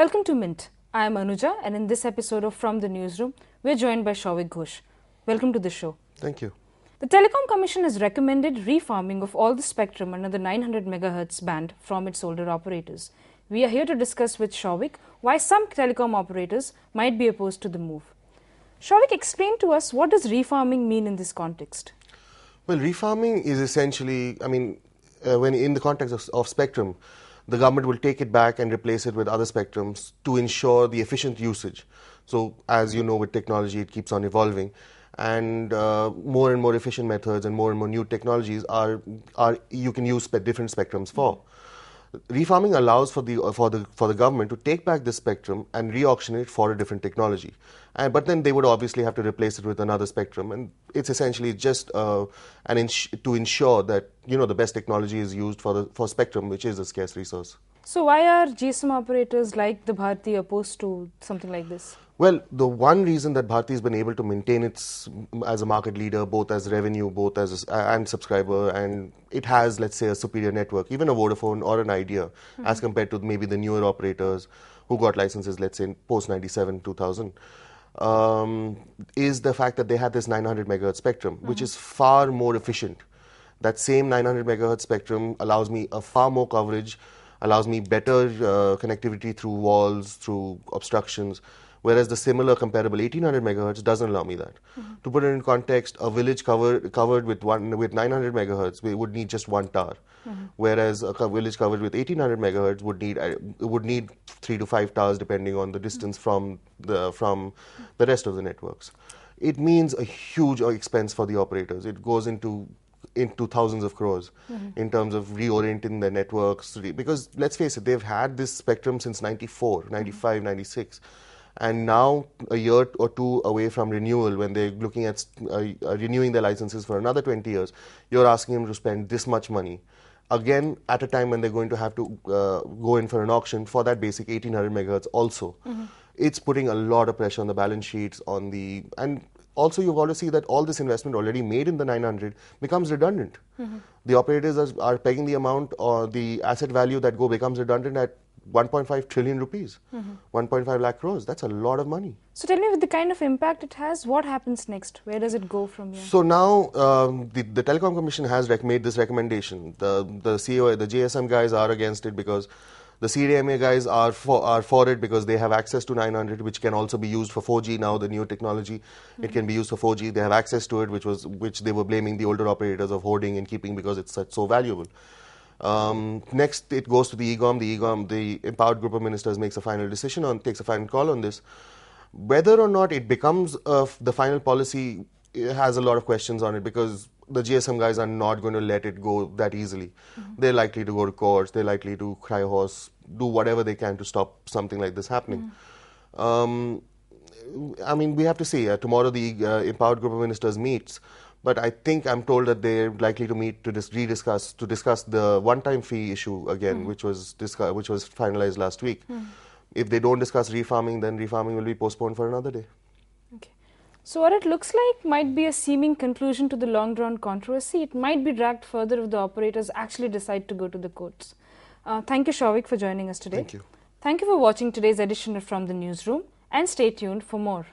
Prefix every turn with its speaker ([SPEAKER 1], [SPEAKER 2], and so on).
[SPEAKER 1] Welcome to Mint. I am Anuja, and in this episode of From the Newsroom, we are joined by Shouvik Ghosh. Welcome to the show.
[SPEAKER 2] Thank you.
[SPEAKER 1] The Telecom Commission has recommended refarming of all the spectrum under the 900 MHz band from its older operators. We are here to discuss with Shouvik why some telecom operators might be opposed to the move. Shouvik, explain to us, what does refarming mean in this context?
[SPEAKER 2] Well, refarming is essentially, when in the context of spectrum, the government will take it back and replace it with other spectrums to ensure the efficient usage. So, as you know, with technology, it keeps on evolving, and more and more efficient methods and more new technologies are you can use different spectrums for. Refarming allows for the government to take back this spectrum and re-auction it for a different technology, but then they would obviously have to replace it with another spectrum, and it's essentially just to ensure that the best technology is used for spectrum, which is a scarce resource.
[SPEAKER 1] So why are GSM operators like the Bharti opposed to something like this?
[SPEAKER 2] Well, the one reason that Bharti has been able to maintain its as a market leader, both as revenue, and subscriber, and it has, let's say, a superior network, even a Vodafone or an Idea, as compared to maybe the newer operators who got licenses, let's say, in post 97, 2000, is the fact that they had this 900 megahertz spectrum, which is far more efficient. That same 900 megahertz spectrum allows me a far more coverage, allows me better connectivity through walls, through obstructions, whereas the similar comparable 1800 megahertz doesn't allow me that. To put it in context, a village covered with 900 megahertz would need just one tower, whereas a village covered with 1800 megahertz would need 3 to 5 towers depending on the distance from the rest of the networks. It means a huge expense for the operators. It goes into thousands of crores in terms of reorienting their networks, because let's face it, they've had this spectrum since 94, 95, 96. And now, a year or two away from renewal, when they're looking at renewing their licenses for another 20 years, you're asking them to spend this much money. Again, at a time when they're going to have to go in for an auction for that basic 1800 megahertz also. It's putting a lot of pressure on the balance sheets, and also you've got to see that all this investment already made in the 900 becomes redundant. The operators are pegging the amount, or the asset value that becomes redundant at 1.5 trillion rupees, 1.5 lakh crores. That's a lot of money.
[SPEAKER 1] So tell me, with the kind of impact it has, what happens next? Where does it go from here?
[SPEAKER 2] So now the Telecom Commission has made this recommendation. The CEO, the GSM guys are against it because the CDMA guys are for it because they have access to 900, which can also be used for 4G now, the new technology. It can be used for 4G. They have access to it, which they were blaming the older operators of hoarding and keeping because it's so valuable. Next, it goes to the EGOM. The empowered group of ministers, takes a final call on this. Whether or not it becomes the final policy, it has a lot of questions on it, because the GSM guys are not going to let it go that easily. They're likely to go to courts. They're likely to cry horse, do whatever they can to stop something like this happening. We have to see. Tomorrow the empowered group of ministers meets. But I'm told that they're likely to meet to discuss the one-time fee issue again, which was finalized last week. If they don't discuss refarming, then refarming will be postponed for another day.
[SPEAKER 1] Okay. So what it looks like might be a seeming conclusion to the long-drawn controversy. It might be dragged further if the operators actually decide to go to the courts. Thank you, Shouvik, for joining us today.
[SPEAKER 2] Thank you.
[SPEAKER 1] Thank you for watching today's edition of From the Newsroom, and stay tuned for more.